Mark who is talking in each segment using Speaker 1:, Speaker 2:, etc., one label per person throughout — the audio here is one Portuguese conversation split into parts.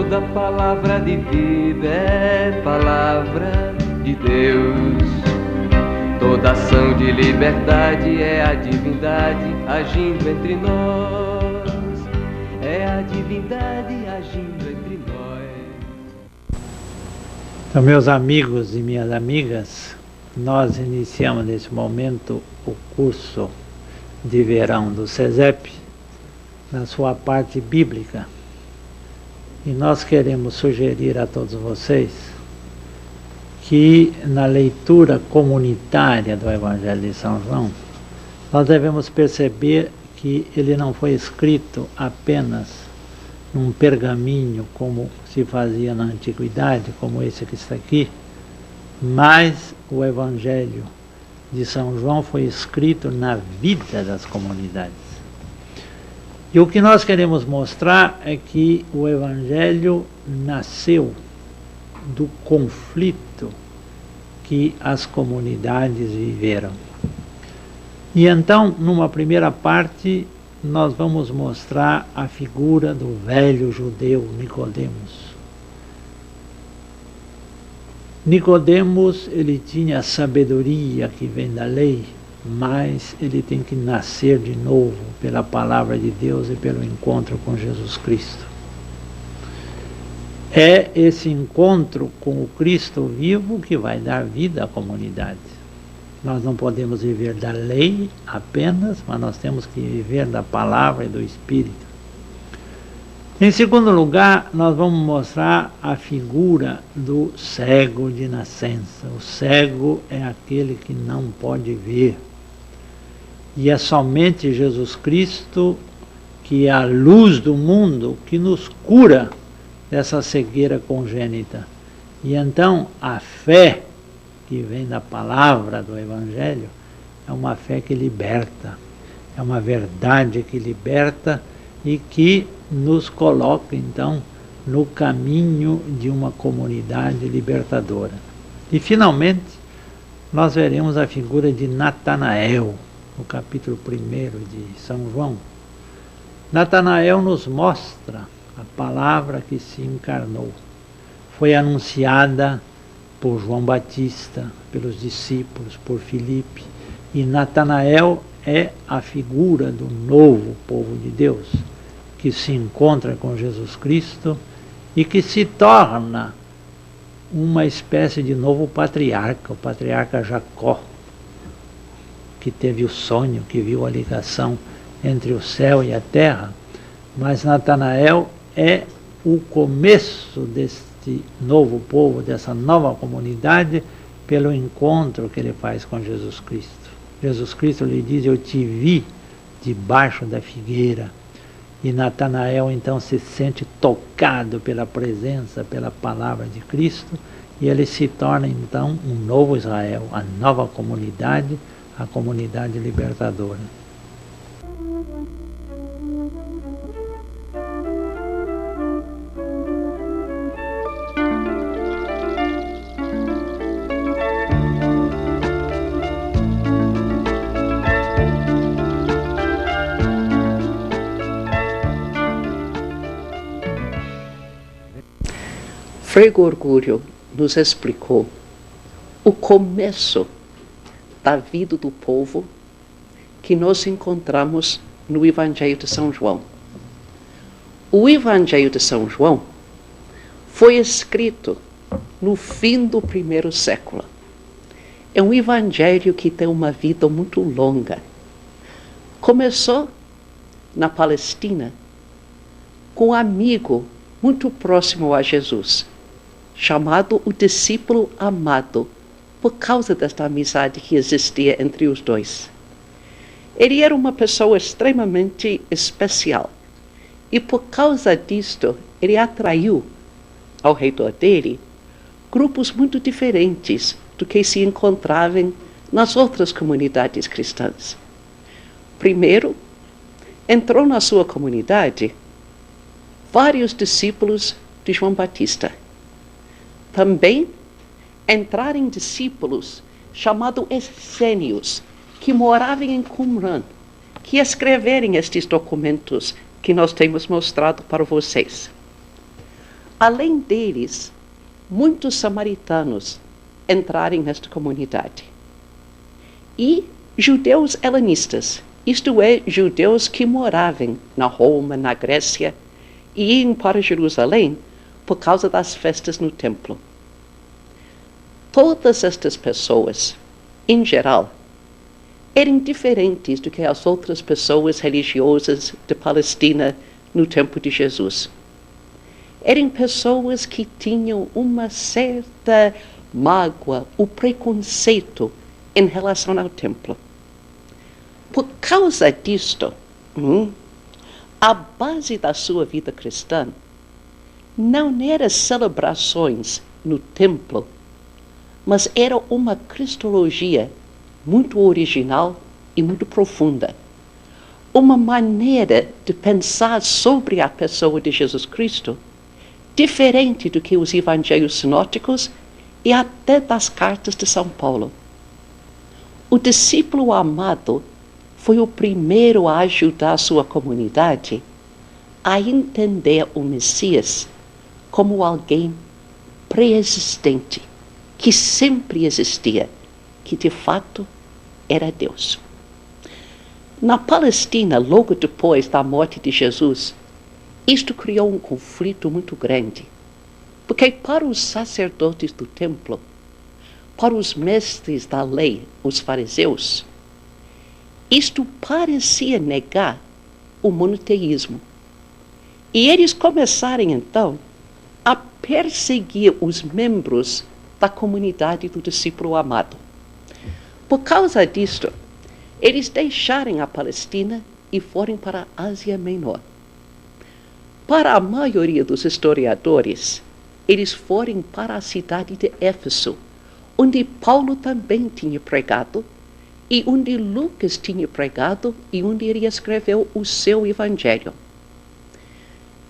Speaker 1: Toda palavra de vida é palavra de Deus. Toda ação de liberdade é a divindade agindo entre nós. É a divindade agindo entre nós.
Speaker 2: Então, meus amigos e minhas amigas, nós iniciamos nesse momento o curso de verão do SESEP, na sua parte bíblica. E nós queremos sugerir a todos vocês que na leitura comunitária do Evangelho de São João, nós devemos perceber que ele não foi escrito apenas num pergaminho como se fazia na antiguidade, como esse que está aqui, mas o Evangelho de São João foi escrito na vida das comunidades. E o que nós queremos mostrar é que o Evangelho nasceu do conflito que as comunidades viveram. E então, numa primeira parte, nós vamos mostrar a figura do velho judeu Nicodemos. Nicodemos, ele tinha a sabedoria que vem da lei, mas ele tem que nascer de novo pela palavra de Deus e pelo encontro com Jesus Cristo. É esse encontro com o Cristo vivo que vai dar vida à comunidade. Nós não podemos viver da lei apenas, mas nós temos que viver da palavra e do Espírito. Em segundo lugar, nós vamos mostrar a figura do cego de nascença. O cego é aquele que não pode ver. E é somente Jesus Cristo, que é a luz do mundo, que nos cura dessa cegueira congênita. E então a fé que vem da palavra do Evangelho é uma fé que liberta, é uma verdade que liberta e que nos coloca então no caminho de uma comunidade libertadora. E finalmente nós veremos a figura de Natanael, no capítulo 1 de São João. Natanael nos mostra a palavra que se encarnou. Foi anunciada por João Batista, pelos discípulos, por Filipe. E Natanael é a figura do novo povo de Deus, que se encontra com Jesus Cristo e que se torna uma espécie de novo patriarca, o patriarca Jacó, que teve o sonho, que viu a ligação entre o céu e a terra. Mas Natanael é o começo deste novo povo, dessa nova comunidade, pelo encontro que ele faz com Jesus Cristo. Jesus Cristo lhe diz: eu te vi debaixo da figueira. E Natanael então se sente tocado pela presença, pela palavra de Cristo, e ele se torna então um novo Israel, a nova comunidade, a comunidade libertadora.
Speaker 3: Frei Gorgulho nos explicou o começo da vida do povo que nós encontramos no Evangelho de São João. O Evangelho de São João foi escrito no fim do primeiro século. É um evangelho que tem uma vida muito longa. Começou na Palestina com um amigo muito próximo a Jesus, chamado o discípulo amado, por causa desta amizade que existia entre os dois. Ele era uma pessoa extremamente especial, e por causa disto, ele atraiu ao redor dele grupos muito diferentes do que se encontravam nas outras comunidades cristãs. Primeiro, entrou na sua comunidade vários discípulos de João Batista. Também entraram discípulos chamados essênios, que moravam em Qumran, que escreveram estes documentos que nós temos mostrado para vocês. além deles, muitos samaritanos entraram nesta comunidade. E judeus helenistas, isto é, judeus que moravam na Roma, na Grécia, e iam para Jerusalém por causa das festas no templo. Todas estas pessoas, em geral, eram diferentes do que as outras pessoas religiosas de Palestina no tempo de Jesus. Eram pessoas que tinham uma certa mágoa, o preconceito em relação ao templo. Por causa disto, a base da sua vida cristã não era celebrações no templo, mas era uma cristologia muito original e muito profunda. Uma maneira de pensar sobre a pessoa de Jesus Cristo diferente do que os evangelhos sinóticos e até das cartas de São Paulo. O discípulo amado foi o primeiro a ajudar a sua comunidade a entender o Messias como alguém pré-existente, que sempre existia, que de fato era Deus. Na Palestina, logo depois da morte de Jesus, isto criou um conflito muito grande, porque para os sacerdotes do templo, para os mestres da lei, os fariseus, isto parecia negar o monoteísmo. E eles começaram então a perseguir os membros da comunidade do discípulo amado. Por causa disto, eles deixaram a Palestina e foram para a Ásia Menor. Para a maioria dos historiadores, eles foram para a cidade de Éfeso, onde Paulo também tinha pregado, e onde Lucas tinha pregado, e onde ele escreveu o seu evangelho.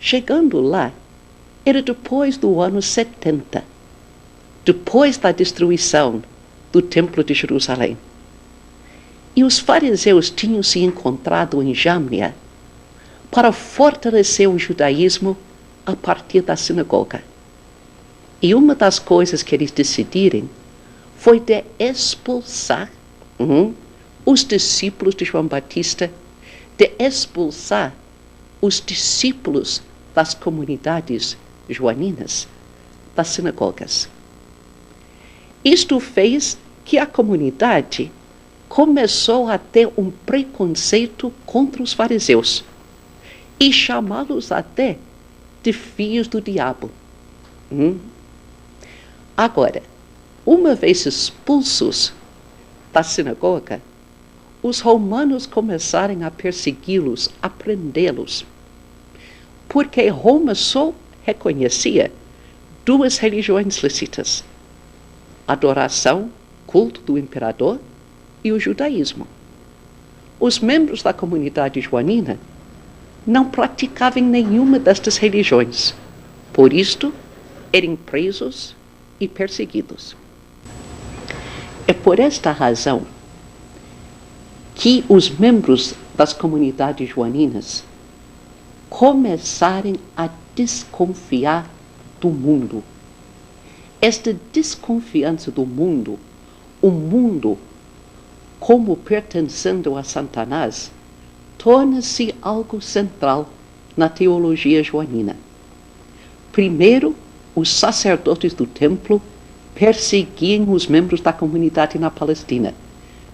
Speaker 3: Chegando lá, era depois do ano 70, depois da destruição do Templo de Jerusalém. E os fariseus tinham se encontrado em Jâmnia para fortalecer o judaísmo a partir da sinagoga. E uma das coisas que eles decidiram foi de expulsar os discípulos de João Batista, de expulsar os discípulos das comunidades joaninas das sinagogas. Isto fez que a comunidade começou a ter um preconceito contra os fariseus e chamá-los até de filhos do diabo. Agora, uma vez expulsos da sinagoga, os romanos começaram a persegui-los, a prendê-los, porque Roma só reconhecia duas religiões lícitas: adoração, culto do imperador, e o judaísmo. Os membros da comunidade joanina não praticavam nenhuma destas religiões. Por isto, eram presos e perseguidos. É por esta razão que os membros das comunidades joaninas começaram a desconfiar do mundo. Esta desconfiança do mundo, o mundo como pertencendo a Satanás, torna-se algo central na teologia joanina. Primeiro, os sacerdotes do templo perseguiam os membros da comunidade na Palestina.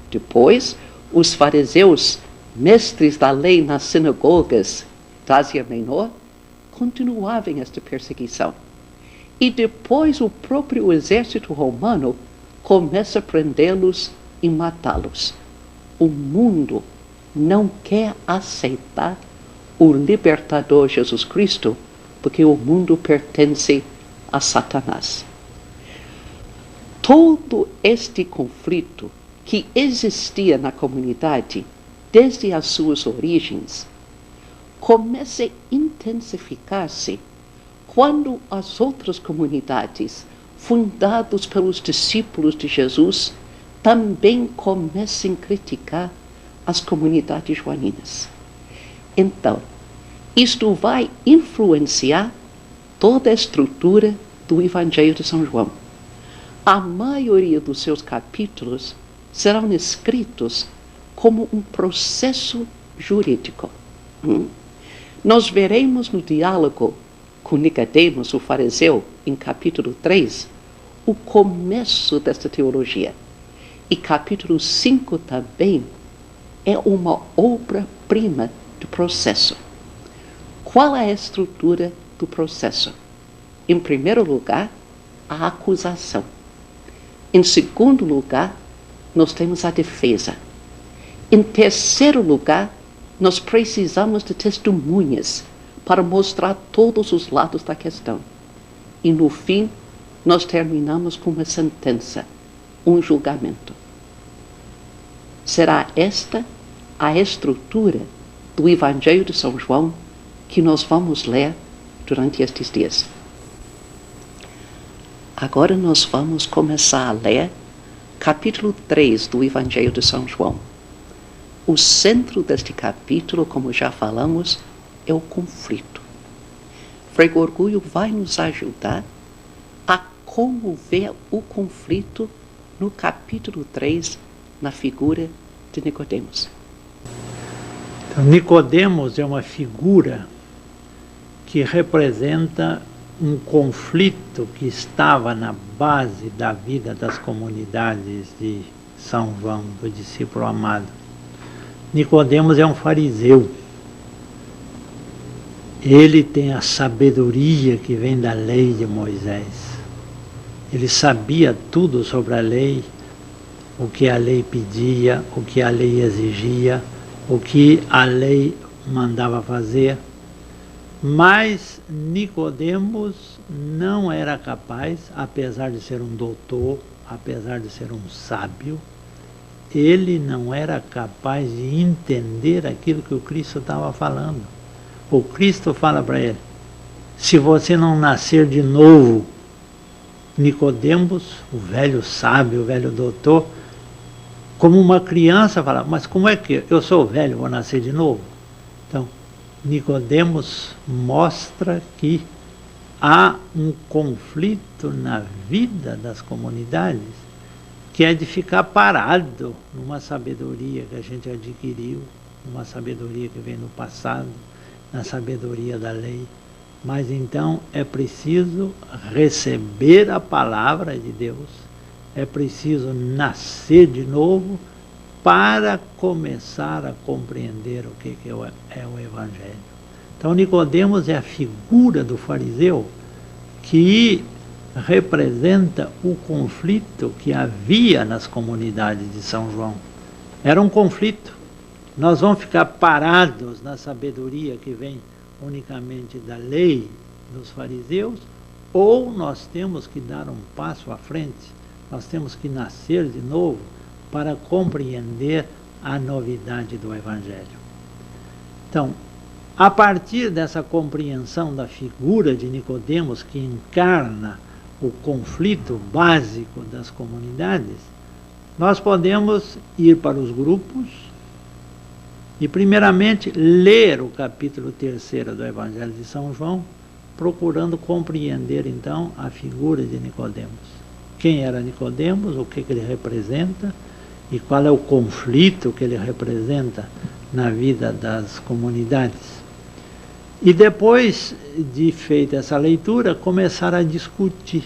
Speaker 3: Depois, os fariseus, mestres da lei nas sinagogas da Ásia Menor, continuavam esta perseguição. E depois o próprio exército romano começa a prendê-los e matá-los. O mundo não quer aceitar o libertador Jesus Cristo, porque o mundo pertence a Satanás. Todo este conflito que existia na comunidade desde as suas origens começa a intensificar-se quando as outras comunidades, fundadas pelos discípulos de Jesus, também começam a criticar as comunidades joaninas. Então, isto vai influenciar toda a estrutura do Evangelho de São João. A maioria dos seus capítulos serão escritos como um processo jurídico. Nós veremos no diálogo com Nicodemos, o fariseu, em capítulo 3, o começo desta teologia. E capítulo 5 também é uma obra-prima do processo. Qual é a estrutura do processo? Em primeiro lugar, a acusação. Em segundo lugar, nós temos a defesa. Em terceiro lugar, nós precisamos de testemunhas para mostrar todos os lados da questão. E no fim, nós terminamos com uma sentença, um julgamento. Será esta a estrutura do Evangelho de São João que nós vamos ler durante estes dias. Agora nós vamos começar a ler capítulo 3 do Evangelho de São João. O centro deste capítulo, como já falamos, é o conflito. Frei Gorgulho vai nos ajudar a como ver o conflito no capítulo 3, na figura de Nicodemos.
Speaker 2: Então, Nicodemos é uma figura que representa um conflito que estava na base da vida das comunidades de São João, do discípulo amado. Nicodemos é um fariseu. Ele tem a sabedoria que vem da lei de Moisés. Ele sabia tudo sobre a lei, o que a lei pedia, o que a lei exigia, o que a lei mandava fazer. Mas Nicodemos não era capaz, apesar de ser um doutor, apesar de ser um sábio, ele não era capaz de entender aquilo que o Cristo estava falando. O Cristo fala para ele: se você não nascer de novo, Nicodemos, o velho sábio, o velho doutor, como uma criança fala: mas como é que eu sou velho, vou nascer de novo? Então, Nicodemos mostra que há um conflito na vida das comunidades que é de ficar parado numa sabedoria que a gente adquiriu, numa sabedoria que vem no passado, na sabedoria da lei. Mas então é preciso receber a palavra de Deus, é preciso nascer de novo para começar a compreender o que é o Evangelho. Então Nicodemos é a figura do fariseu que representa o conflito que havia nas comunidades de São João. Era um conflito. Nós vamos ficar parados na sabedoria que vem unicamente da lei dos fariseus, ou nós temos que dar um passo à frente, nós temos que nascer de novo para compreender a novidade do Evangelho. Então, a partir dessa compreensão da figura de Nicodemos, que encarna o conflito básico das comunidades, nós podemos ir para os grupos e, primeiramente, ler o capítulo 3 do Evangelho de São João, procurando compreender, então, a figura de Nicodemos. Quem era Nicodemos, o que ele representa e qual é o conflito que ele representa na vida das comunidades. E depois de feita essa leitura, começar a discutir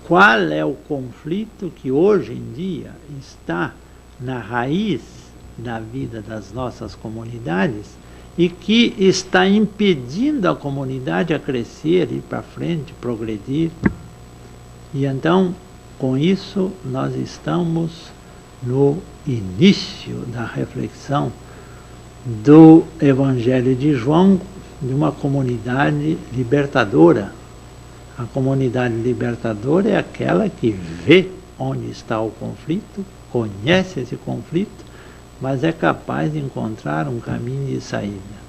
Speaker 2: qual é o conflito que hoje em dia está na raiz da vida das nossas comunidades e que está impedindo a comunidade a crescer, ir para frente, progredir. E então, com isso, nós estamos no início da reflexão do Evangelho de João, de uma comunidade libertadora. A comunidade libertadora é aquela que vê onde está o conflito, conhece esse conflito, mas é capaz de encontrar um caminho de saída.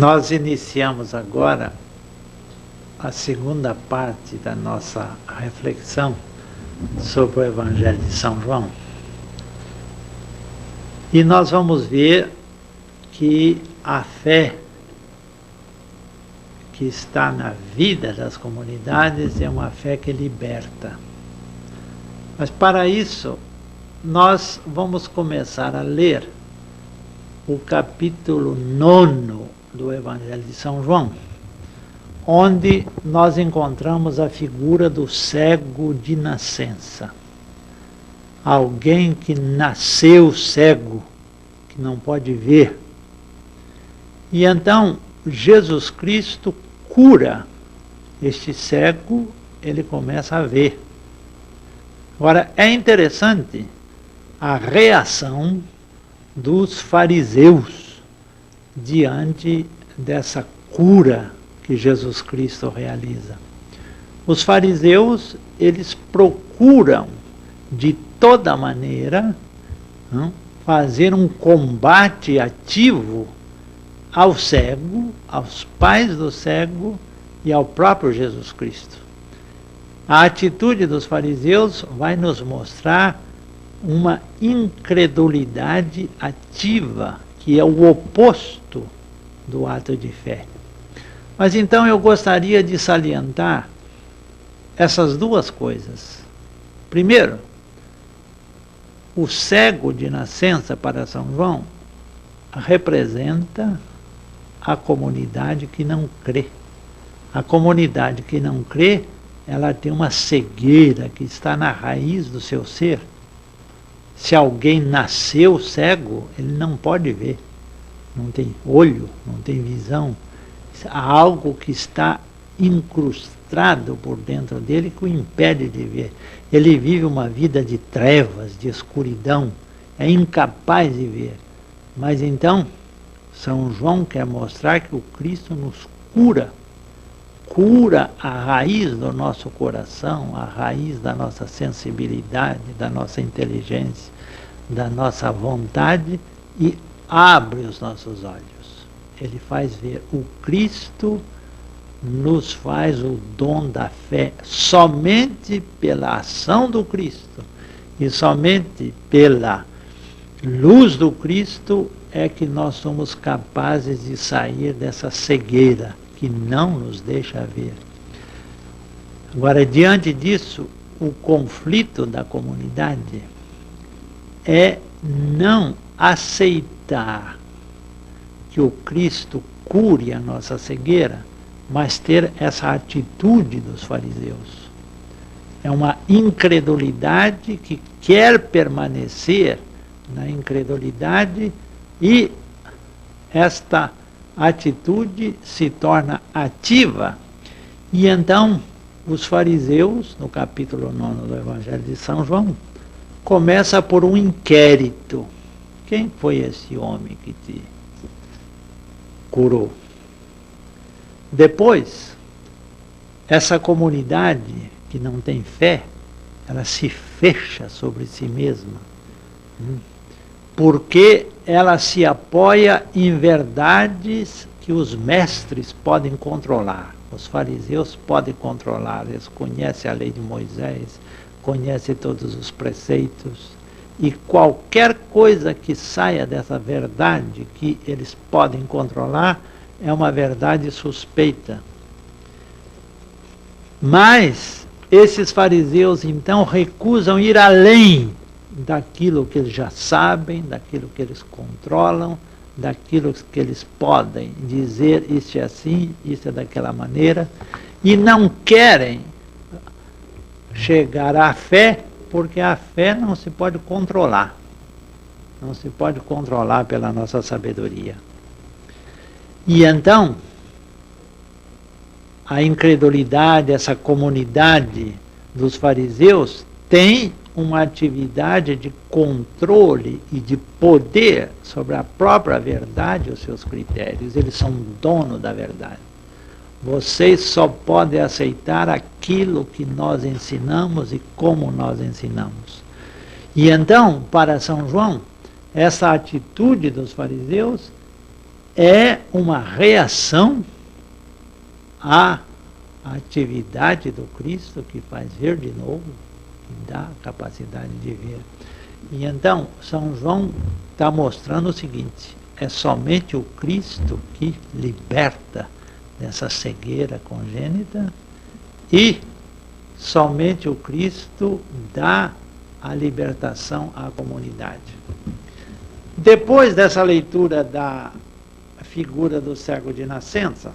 Speaker 2: Nós iniciamos agora a segunda parte da nossa reflexão sobre o Evangelho de São João. E nós vamos ver que a fé que está na vida das comunidades é uma fé que liberta. Mas para isso, nós vamos começar a ler o capítulo 9 do Evangelho de São João, onde nós encontramos a figura do cego de nascença. Alguém que nasceu cego, que não pode ver. E então, Jesus Cristo cura este cego, ele começa a ver. Agora, é interessante a reação dos fariseus diante dessa cura que Jesus Cristo realiza. Os fariseus, eles procuram de toda maneira fazer um combate ativo ao cego, aos pais do cego e ao próprio Jesus Cristo. A atitude dos fariseus vai nos mostrar uma incredulidade ativa, que é o oposto do ato de fé. Mas então eu gostaria de salientar essas duas coisas. Primeiro, o cego de nascença para São João representa a comunidade que não crê. A comunidade que não crê, ela tem uma cegueira que está na raiz do seu ser. Se alguém nasceu cego, ele não pode ver. Não tem olho, não tem visão. Há algo que está incrustado por dentro dele que o impede de ver. Ele vive uma vida de trevas, de escuridão. É incapaz de ver. Mas então, São João quer mostrar que o Cristo nos cura. Cura a raiz do nosso coração, a raiz da nossa sensibilidade, da nossa inteligência, da nossa vontade e abre os nossos olhos. Ele faz ver o Cristo, nos faz o dom da fé somente pela ação do Cristo e somente pela luz do Cristo é que nós somos capazes de sair dessa cegueira que não nos deixa ver. Agora, diante disso, o conflito da comunidade é não aceitar que o Cristo cure a nossa cegueira, mas ter essa atitude dos fariseus. É uma incredulidade que quer permanecer na incredulidade e esta atitude se torna ativa e então os fariseus, no capítulo 9 do Evangelho de São João, começa por um inquérito. Quem foi esse homem que te curou? Depois, essa comunidade que não tem fé, ela se fecha sobre si mesma, porque ela se apoia em verdades que os mestres podem controlar. Os fariseus podem controlar, eles conhecem a lei de Moisés, conhecem todos os preceitos, e qualquer coisa que saia dessa verdade que eles podem controlar é uma verdade suspeita. Mas esses fariseus então recusam ir além daquilo que eles já sabem, daquilo que eles controlam, daquilo que eles podem dizer, isso é assim, isso é daquela maneira, e não querem chegar à fé, porque a fé não se pode controlar. Não se pode controlar pela nossa sabedoria. E então, a incredulidade, essa comunidade dos fariseus tem uma atividade de controle e de poder sobre a própria verdade e os seus critérios. Eles são donos da verdade. Vocês só podem aceitar aquilo que nós ensinamos e como nós ensinamos. E então, para São João, essa atitude dos fariseus é uma reação à atividade do Cristo que faz ver de novo, que dá a capacidade de ver. E então, São João está mostrando o seguinte: é somente o Cristo que liberta dessa cegueira congênita e somente o Cristo dá a libertação à comunidade. Depois dessa leitura da figura do cego de nascença,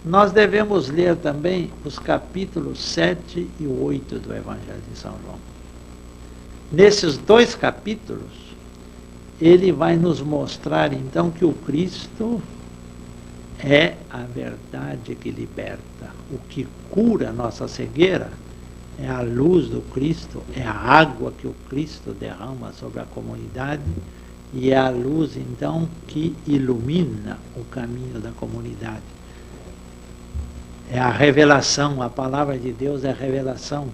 Speaker 2: nós devemos ler também os capítulos 7 e 8 do Evangelho de São João. Nesses dois capítulos, ele vai nos mostrar então que o Cristo é a verdade que liberta. O que cura a nossa cegueira é a luz do Cristo, é a água que o Cristo derrama sobre a comunidade e é a luz então que ilumina o caminho da comunidade. É a revelação, a palavra de Deus é a revelação.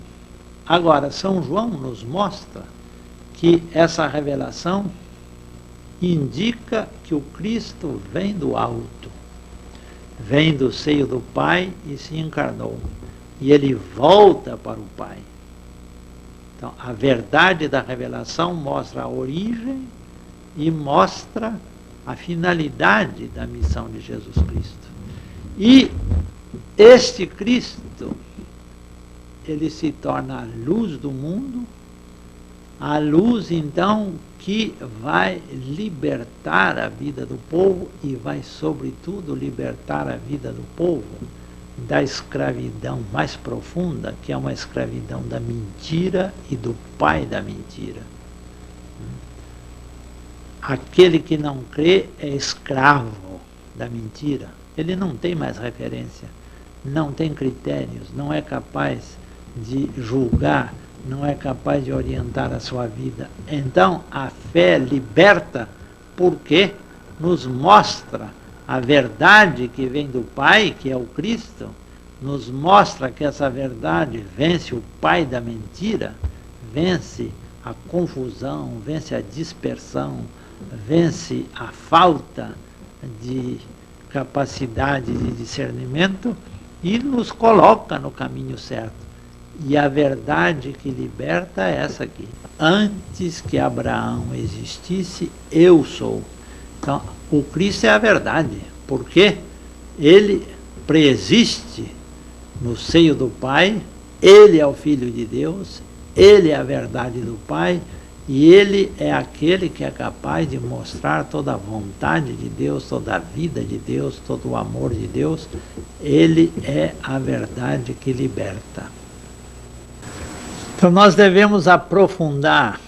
Speaker 2: Agora, São João nos mostra que essa revelação indica que o Cristo vem do alto, vem do seio do Pai e se encarnou. E ele volta para o Pai. Então, a verdade da revelação mostra a origem e mostra a finalidade da missão de Jesus Cristo. E este Cristo, ele se torna a luz do mundo, a luz então que vai libertar a vida do povo e vai sobretudo libertar a vida do povo da escravidão mais profunda, que é uma escravidão da mentira e do pai da mentira. Aquele que não crê é escravo da mentira. Ele não tem mais referência, não tem critérios, não é capaz de julgar, não é capaz de orientar a sua vida. Então, a fé liberta porque nos mostra a verdade que vem do Pai, que é o Cristo, nos mostra que essa verdade vence o pai da mentira, vence a confusão, vence a dispersão, vence a falta de capacidade de discernimento e nos coloca no caminho certo. E a verdade que liberta é essa aqui: antes que Abraão existisse, eu sou. Então, o Cristo é a verdade, porque ele preexiste no seio do Pai, ele é o Filho de Deus, ele é a verdade do Pai, e ele é aquele que é capaz de mostrar toda a vontade de Deus, toda a vida de Deus, todo o amor de Deus. Ele é a verdade que liberta. Então nós devemos aprofundar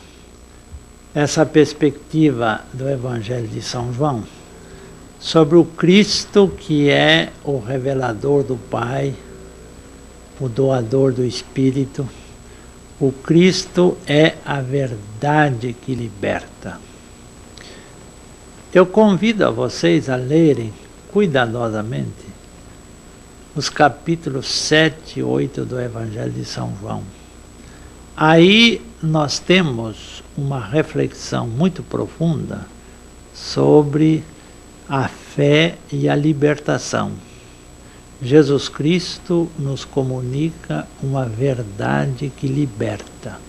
Speaker 2: essa perspectiva do Evangelho de São João sobre o Cristo que é o revelador do Pai, o doador do Espírito. O Cristo é a verdade que liberta. Eu convido a vocês a lerem cuidadosamente os capítulos 7 e 8 do Evangelho de São João. Aí nós temos uma reflexão muito profunda sobre a fé e a libertação. Jesus Cristo nos comunica uma verdade que liberta.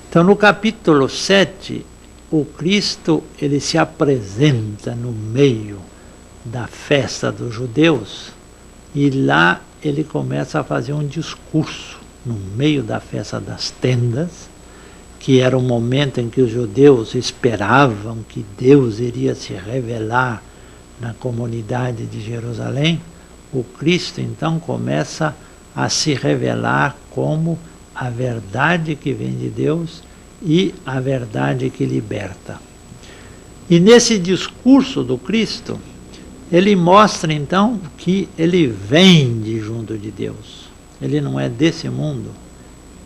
Speaker 2: Então, no capítulo 7, o Cristo ele se apresenta no meio da festa dos judeus e lá ele começa a fazer um discurso no meio da festa das tendas, que era o momento em que os judeus esperavam que Deus iria se revelar na comunidade de Jerusalém. O Cristo então começa a se revelar como a verdade que vem de Deus e a verdade que liberta. E nesse discurso do Cristo, ele mostra então que ele vem de junto de Deus. Ele não é desse mundo,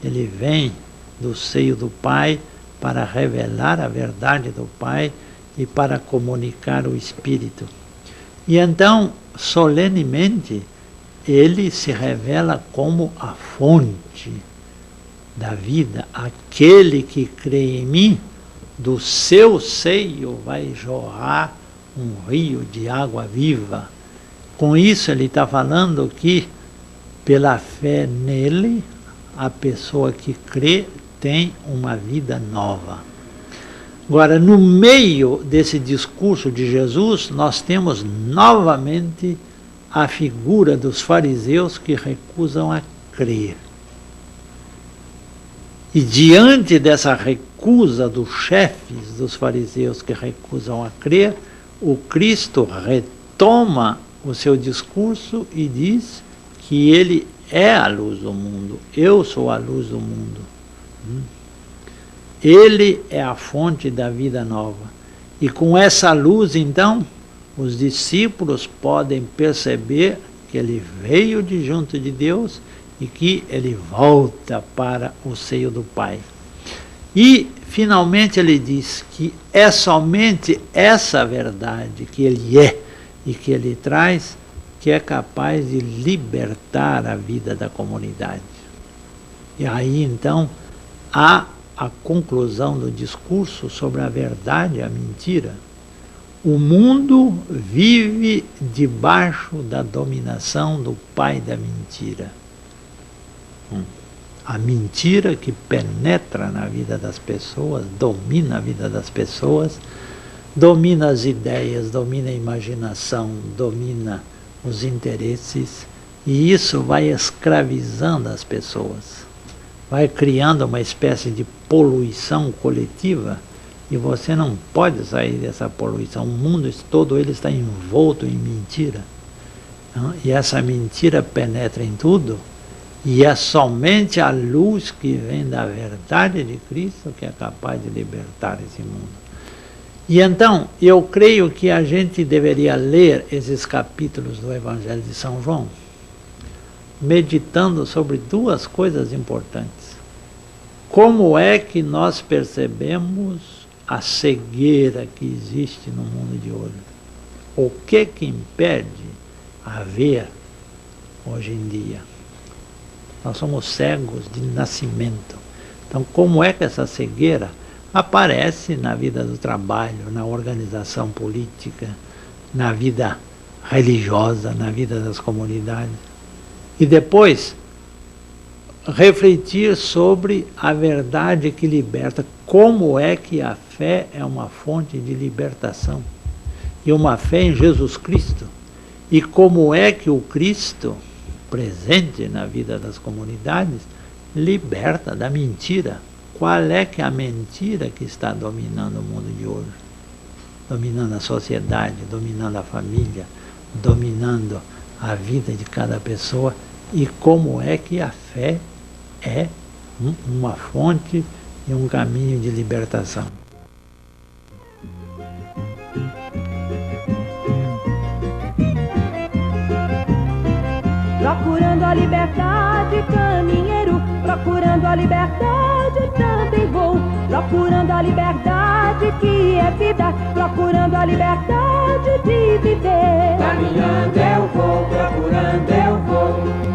Speaker 2: ele vem do seio do Pai para revelar a verdade do Pai e para comunicar o Espírito. E então, solenemente, ele se revela como a fonte da vida. Aquele que crê em mim, do seu seio vai jorrar um rio de água viva. Com isso ele está falando que pela fé nele, a pessoa que crê tem uma vida nova. Agora, no meio desse discurso de Jesus, nós temos novamente a figura dos fariseus que recusam a crer. E diante dessa recusa dos chefes dos fariseus que recusam a crer, o Cristo retoma o seu discurso e diz que ele é a luz do mundo. Eu sou a luz do mundo. Ele é a fonte da vida nova. E com essa luz, então, os discípulos podem perceber que ele veio de junto de Deus e que ele volta para o seio do Pai. E, finalmente, ele diz que é somente essa verdade que ele é e que ele traz que é capaz de libertar a vida da comunidade. E aí, então, há a conclusão do discurso sobre a verdade e a mentira. O mundo vive debaixo da dominação do pai da mentira. A mentira que penetra na vida das pessoas, domina a vida das pessoas, domina as ideias, domina a imaginação, domina os interesses, e isso vai escravizando as pessoas. Vai criando uma espécie de poluição coletiva e você não pode sair dessa poluição. O mundo todo ele está envolto em mentira. E essa mentira penetra em tudo e é somente a luz que vem da verdade de Cristo que é capaz de libertar esse mundo. E então, eu creio que a gente deveria ler esses capítulos do Evangelho de São João meditando sobre duas coisas importantes. Como é que nós percebemos a cegueira que existe no mundo de hoje? O que impede a ver hoje em dia? Nós somos cegos de nascimento. Então, como é que essa cegueira aparece na vida do trabalho, na organização política, na vida religiosa, na vida das comunidades? E depois, refletir sobre a verdade que liberta. Como é que a fé é uma fonte de libertação? E uma fé em Jesus Cristo. E como é que o Cristo, presente na vida das comunidades, liberta da mentira. Qual é que é a mentira que está dominando o mundo de hoje? Dominando a sociedade, dominando a família, dominando a vida de cada pessoa. E como é que a fé é uma fonte e um caminho de libertação.
Speaker 4: Procurando a liberdade, caminheiro, procurando a liberdade, também vou. Procurando a liberdade que é vida, procurando a liberdade de viver.
Speaker 1: Caminhando eu vou, procurando eu vou.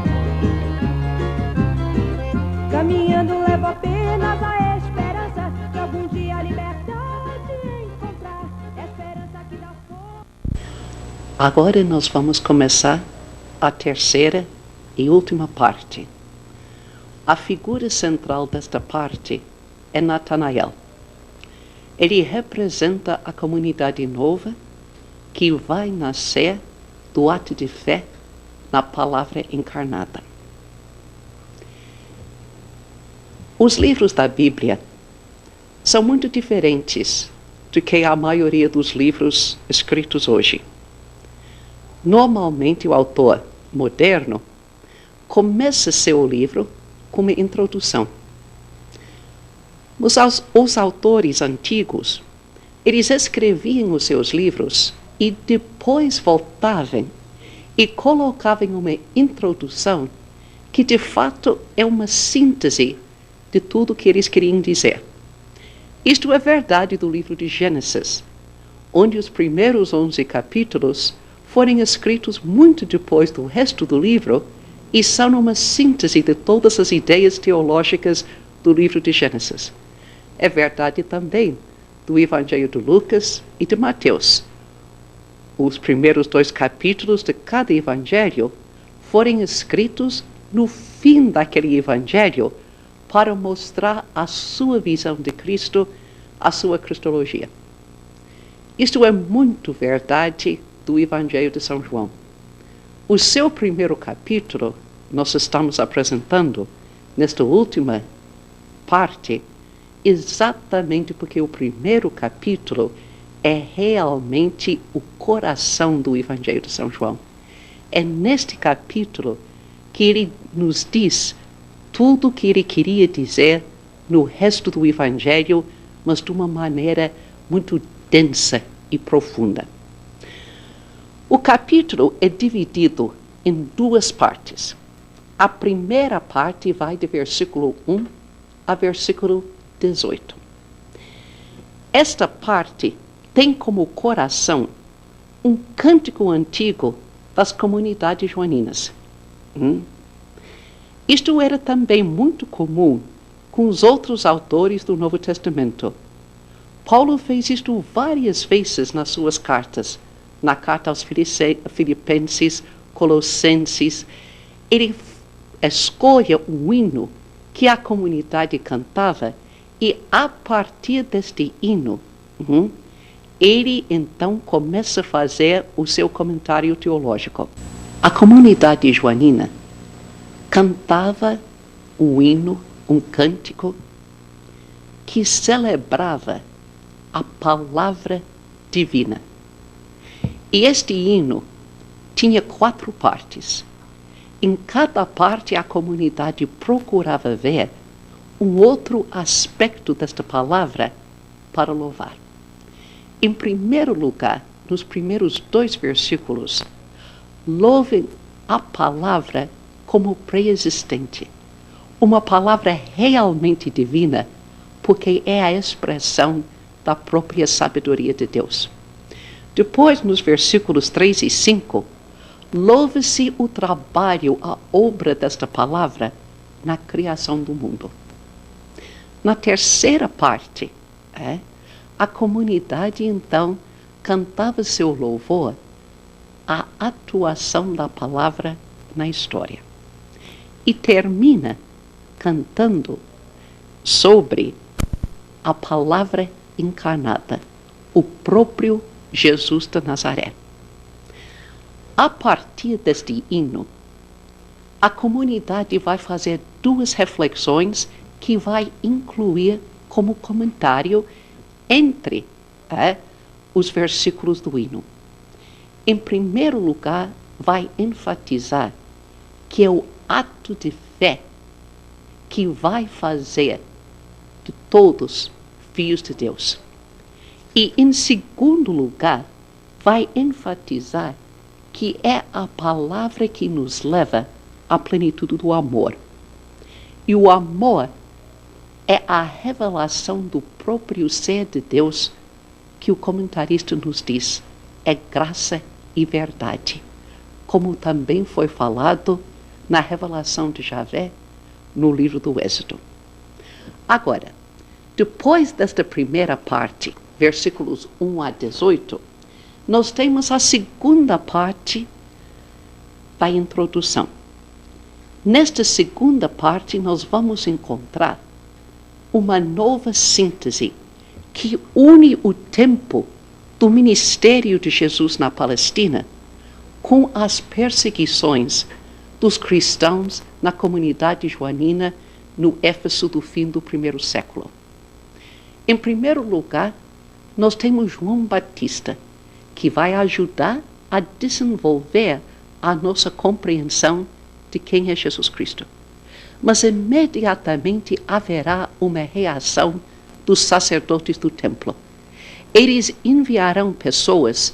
Speaker 4: Caminhando levo apenas a esperança de algum dia a liberdade encontrar. Esperança que dá força.
Speaker 3: Agora nós vamos começar a terceira e última parte. A figura central desta parte é Natanael. Ele representa a comunidade nova que vai nascer do ato de fé na palavra encarnada. Os livros da Bíblia são muito diferentes do que a maioria dos livros escritos hoje. Normalmente o autor moderno começa seu livro com uma introdução. Os autores antigos, eles escreviam os seus livros e depois voltavam e colocavam uma introdução que de fato é uma síntese de tudo que eles queriam dizer. Isto é verdade do livro de Gênesis, onde os primeiros 11 capítulos foram escritos muito depois do resto do livro e são uma síntese de todas as ideias teológicas do livro de Gênesis. É verdade também do Evangelho de Lucas e de Mateus. Os primeiros 2 capítulos de cada evangelho foram escritos no fim daquele evangelho para mostrar a sua visão de Cristo, a sua cristologia. Isto é muito verdade do Evangelho de São João. O seu primeiro capítulo, nós estamos apresentando nesta última parte, exatamente porque o primeiro capítulo é realmente o coração do Evangelho de São João. É neste capítulo que ele nos diz tudo o que ele queria dizer no resto do Evangelho, mas de uma maneira muito densa e profunda. O capítulo é dividido em 2 partes. A primeira parte vai de versículo 1 a versículo 18. Esta parte tem como coração um cântico antigo das comunidades joaninas. Isto era também muito comum com os outros autores do Novo Testamento. Paulo fez isto várias vezes nas suas cartas, na carta aos Filipenses, Colossenses. Ele escolhe um hino que a comunidade cantava e, a partir deste hino, ele então começa a fazer o seu comentário teológico. A comunidade joanina cantava um hino, um cântico, que celebrava a palavra divina. E este hino tinha 4 partes. Em cada parte a comunidade procurava ver um outro aspecto desta palavra para louvar. Em primeiro lugar, nos primeiros 2 versículos, louvem a palavra como pré-existente, uma palavra realmente divina, porque é a expressão da própria sabedoria de Deus. Depois, nos versículos 3 e 5, louva-se o trabalho, a obra desta palavra na criação do mundo. Na terceira parte, a comunidade então cantava seu louvor à atuação da palavra na história. E termina cantando sobre a palavra encarnada, o próprio Jesus de Nazaré. A partir deste hino, a comunidade vai fazer 2 reflexões que vai incluir como comentário entre os versículos do hino. Em primeiro lugar, vai enfatizar que é o ato de fé que vai fazer de todos filhos de Deus. E, em segundo lugar, vai enfatizar que é a palavra que nos leva à plenitude do amor. E o amor é a revelação do próprio ser de Deus, que o comentarista nos diz, é graça e verdade, como também foi falado na revelação de Javé no livro do Êxodo. Agora, depois desta primeira parte, versículos 1 a 18, nós temos a segunda parte da introdução. Nesta segunda parte, nós vamos encontrar uma nova síntese que une o tempo do ministério de Jesus na Palestina com as perseguições dos cristãos na comunidade joanina no Éfeso do fim do 1º século. Em primeiro lugar, nós temos João Batista, que vai ajudar a desenvolver a nossa compreensão de quem é Jesus Cristo. Mas imediatamente haverá uma reação dos sacerdotes do templo. Eles enviarão pessoas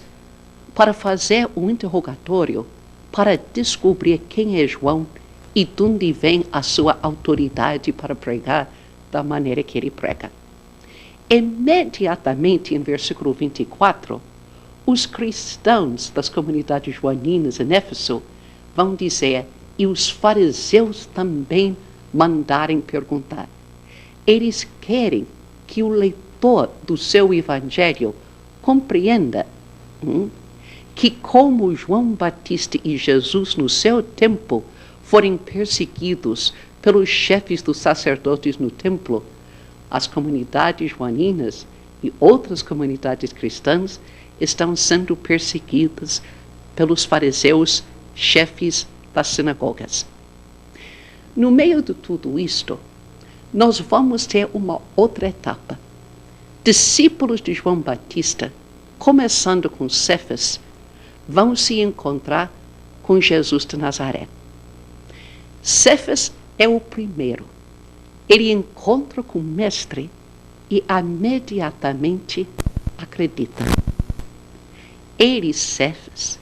Speaker 3: para fazer um interrogatório para descobrir quem é João e de onde vem a sua autoridade para pregar da maneira que ele prega. Imediatamente, em versículo 24, os cristãos das comunidades joaninas em Éfeso vão dizer, e os fariseus também mandarem perguntar. Eles querem que o leitor autor do seu evangelho compreenda que como João Batista e Jesus no seu tempo foram perseguidos pelos chefes dos sacerdotes no templo, as comunidades joaninas e outras comunidades cristãs estão sendo perseguidas pelos fariseus, chefes das sinagogas. No meio de tudo isto, nós vamos ter uma outra etapa. Discípulos de João Batista, começando com Cefas, vão se encontrar com Jesus de Nazaré. Cefas é o primeiro. Ele encontra com o mestre e imediatamente acredita. Ele, Cefas,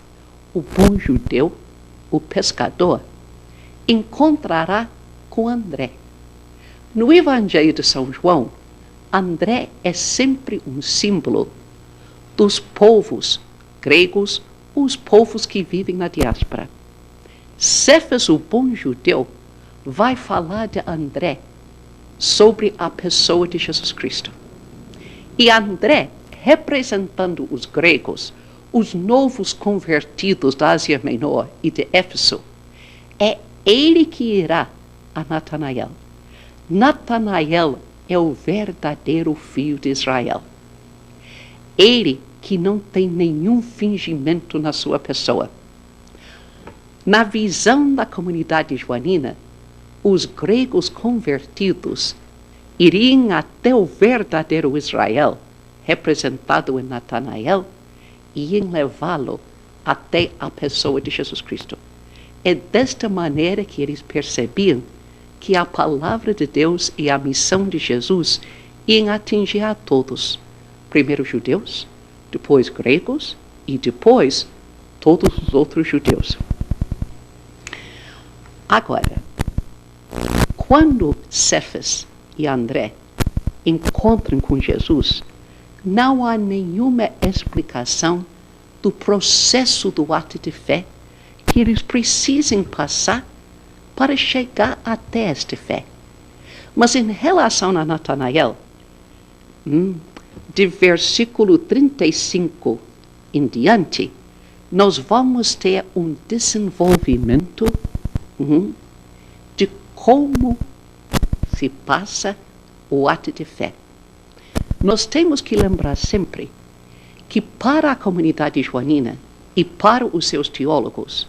Speaker 3: o bom judeu, o pescador, encontrará com André. No Evangelho de São João, André é sempre um símbolo dos povos gregos, os povos que vivem na diáspora. Cefas, o bom judeu, vai falar de André sobre a pessoa de Jesus Cristo. E André, representando os gregos, os novos convertidos da Ásia Menor e de Éfeso, é ele que irá a Natanael. Natanael é o verdadeiro filho de Israel. Ele que não tem nenhum fingimento na sua pessoa. Na visão da comunidade joanina, os gregos convertidos iriam até o verdadeiro Israel, representado em Natanael, e iam levá-lo até a pessoa de Jesus Cristo. É desta maneira que eles percebiam que a palavra de Deus e a missão de Jesus iam atingir a todos. Primeiro judeus, depois gregos e depois todos os outros judeus. Agora, quando Cefas e André encontram com Jesus, não há nenhuma explicação do processo do ato de fé que eles precisem passar para chegar até esta fé. Mas em relação a Natanael, de versículo 35 em diante, nós vamos ter um desenvolvimento de como se passa o ato de fé. Nós temos que lembrar sempre que para a comunidade joanina e para os seus teólogos,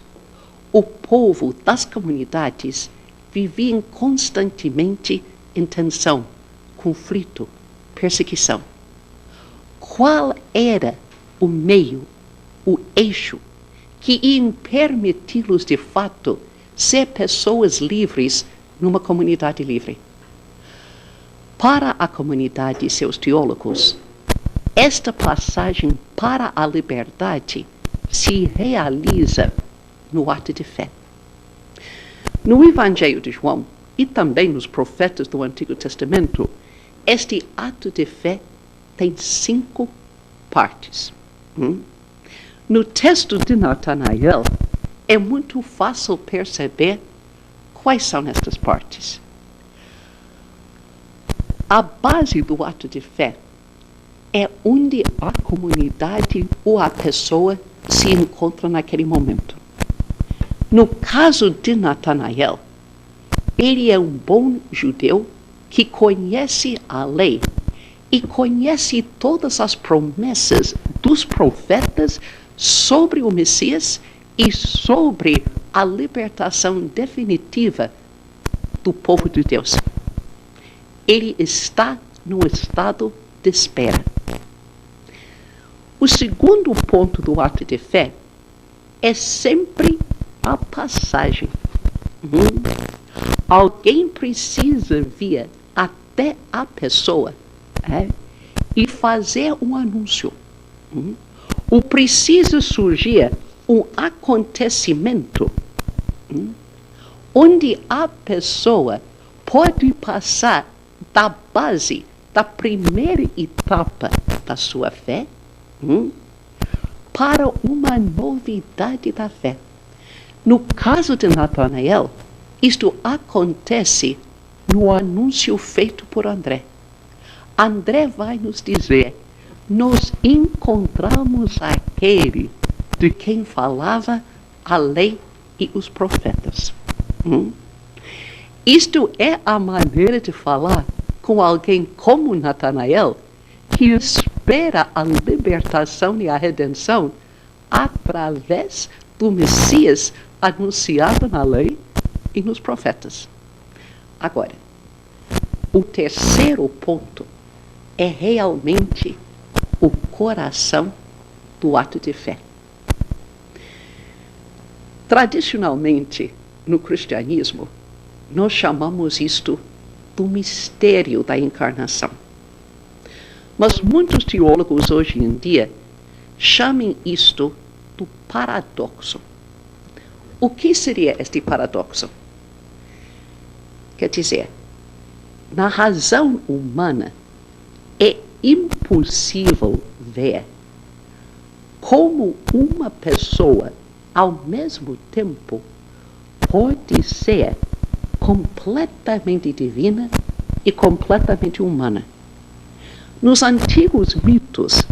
Speaker 3: o povo das comunidades vivia constantemente em tensão, conflito, perseguição. Qual era o meio, o eixo, que ia permiti-los de fato ser pessoas livres numa comunidade livre? Para a comunidade e seus teólogos, esta passagem para a liberdade se realiza no ato de fé. No Evangelho de João e também nos profetas do Antigo Testamento, este ato de fé tem 5 partes. No texto de Natanael, é muito fácil perceber quais são estas partes. A base do ato de fé é onde a comunidade ou a pessoa se encontra naquele momento. No caso de Natanael, ele é um bom judeu que conhece a lei e conhece todas as promessas dos profetas sobre o Messias e sobre a libertação definitiva do povo de Deus. Ele está no estado de espera. O segundo ponto do ato de fé é sempre a passagem. Alguém precisa vir até a pessoa e fazer um anúncio. Ou precisa surgir um acontecimento onde a pessoa pode passar da base, da primeira etapa da sua fé, para uma novidade da fé. No caso de Natanael, isto acontece no anúncio feito por André. André vai nos dizer, nós encontramos aquele de quem falava a lei e os profetas. Isto é a maneira de falar com alguém como Natanael, que espera a libertação e a redenção através do Messias anunciado na lei e nos profetas. Agora, o terceiro ponto é realmente o coração do ato de fé. Tradicionalmente, no cristianismo, nós chamamos isto do mistério da encarnação. Mas muitos teólogos hoje em dia chamam isto do paradoxo. O que seria este paradoxo? Quer dizer, na razão humana é impossível ver como uma pessoa, ao mesmo tempo, pode ser completamente divina e completamente humana. Nos antigos mitos,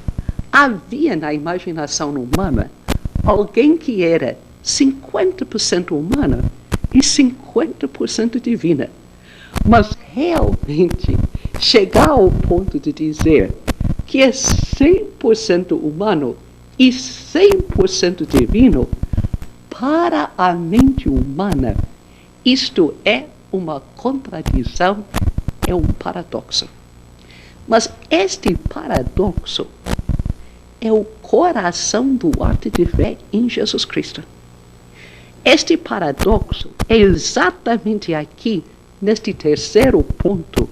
Speaker 3: havia na imaginação humana alguém que era 50% humana e 50% divina. Mas realmente chegar ao ponto de dizer que é 100% humano e 100% divino, para a mente humana, isto é uma contradição, é um paradoxo. Mas este paradoxo é o coração do ato de fé em Jesus Cristo. Este paradoxo é exatamente aqui, neste terceiro ponto,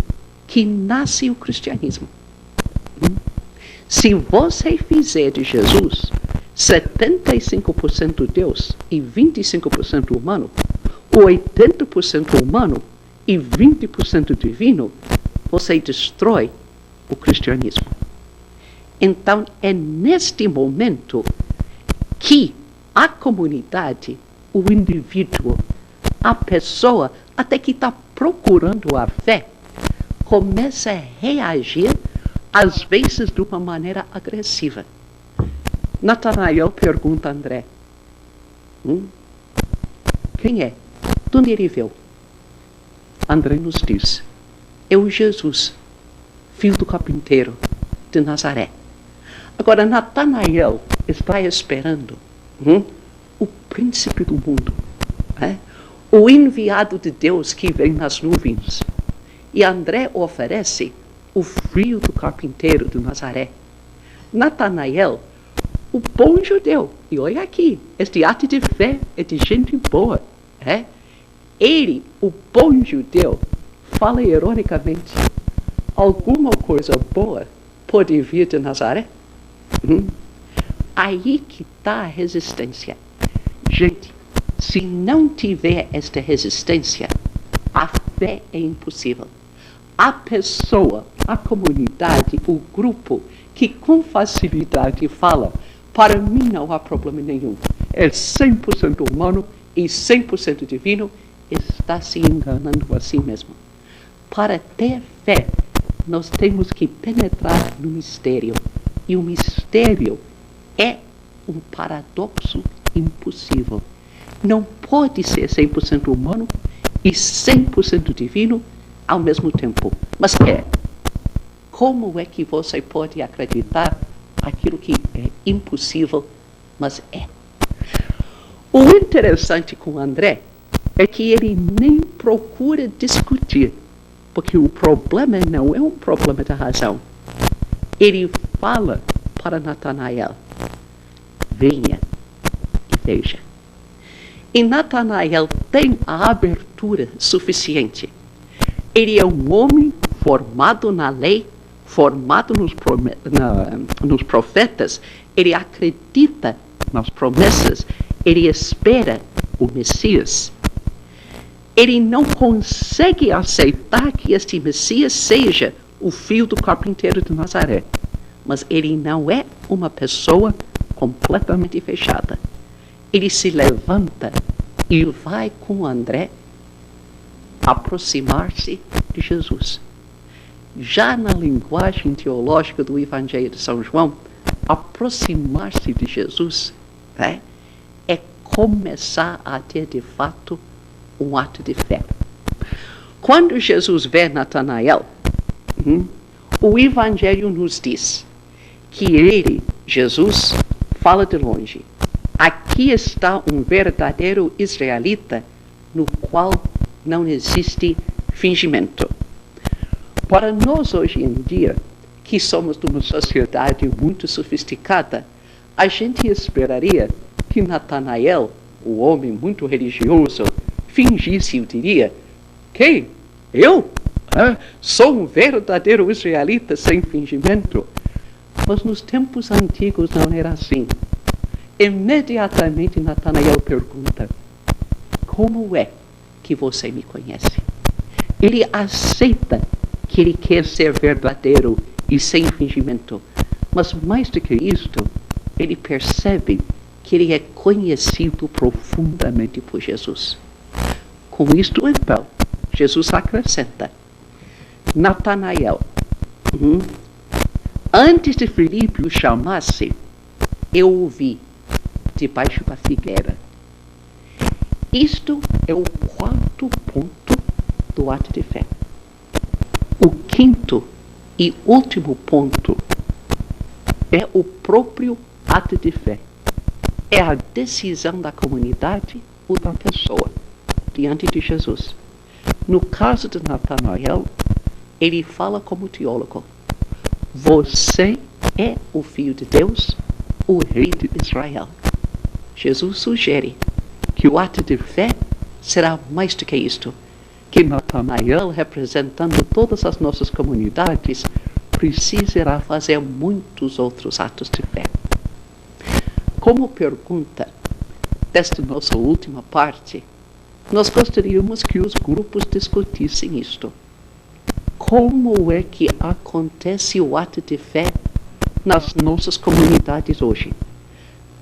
Speaker 3: que nasce o cristianismo. Se você fizer de Jesus 75% Deus e 25% humano, ou 80% humano e 20% divino, você destrói o cristianismo. Então, é neste momento que a comunidade, o indivíduo, a pessoa, até que está procurando a fé, começa a reagir, às vezes de uma maneira agressiva. Natanael pergunta a André, quem é? De onde ele veio? André nos diz, é o Jesus, filho do carpinteiro de Nazaré. Agora, Natanael está esperando o príncipe do mundo, o enviado de Deus que vem nas nuvens. E André oferece o filho do carpinteiro de Nazaré. Natanael, o bom judeu, e olha aqui, este ato de fé é de gente boa. Ele, o bom judeu, fala ironicamente, alguma coisa boa pode vir de Nazaré? Aí que está a resistência. Gente, se não tiver esta resistência, a fé é impossível. A pessoa, a comunidade, o grupo que com facilidade fala, para mim não há problema nenhum, é 100% humano e 100% divino, está se enganando a si mesmo. Para ter fé, nós temos que penetrar no mistério. E o mistério é um paradoxo impossível. Não pode ser 100% humano e 100% divino ao mesmo tempo. Mas como é que você pode acreditar aquilo que é impossível, mas é? O interessante com André é que ele nem procura discutir, porque o problema não é um problema da razão. Ele fala para Natanael, venha e veja. E Natanael tem a abertura suficiente. Ele é um homem formado na lei, formado nos profetas. Ele acredita nas promessas. Ele espera o Messias. Ele não consegue aceitar que este Messias seja o filho do carpinteiro de Nazaré. Mas ele não é uma pessoa completamente fechada. Ele se levanta e vai com André aproximar-se de Jesus. já na linguagem teológica do Evangelho de São João, aproximar-se de Jesus, né, é começar a ter de fato um ato de fé. Quando Jesus vê Natanael, o Evangelho nos diz que ele, Jesus, fala de longe. Aqui está um verdadeiro israelita no qual não existe fingimento. Para nós hoje em dia, que somos de uma sociedade muito sofisticada, a gente esperaria que Natanael, o homem muito religioso, fingisse e diria: "Quem? Eu? Sou um verdadeiro israelita sem fingimento." Mas nos tempos antigos não era assim. Imediatamente Natanael pergunta: "Como é que você me conhece?" Ele aceita que ele quer ser verdadeiro e sem fingimento. Mas mais do que isto, ele percebe que ele é conhecido profundamente por Jesus. Com isto, então, Jesus acrescenta: "Natanael, antes de Filipe o chamasse, eu o vi debaixo da figueira." Isto é o quarto ponto do ato de fé. O quinto e último ponto é o próprio ato de fé. É a decisão da comunidade ou da pessoa diante de Jesus. No caso de Natanael, ele fala como teólogo: "Você é o Filho de Deus, o Rei de Israel." Jesus sugere que o ato de fé será mais do que isto, que Natanael, representando todas as nossas comunidades, precisará fazer muitos outros atos de fé. Como pergunta desta nossa última parte, nós gostaríamos que os grupos discutissem isto. Como é que acontece o ato de fé nas nossas comunidades hoje?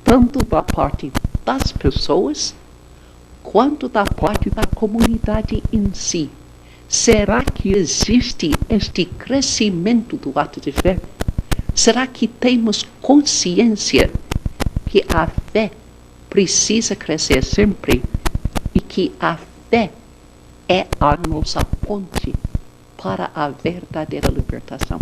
Speaker 3: Tanto da parte das pessoas, quanto da parte da comunidade em si. Será que existe este crescimento do ato de fé? Será que temos consciência que a fé precisa crescer sempre e que a fé é a nossa ponte para a verdadeira libertação?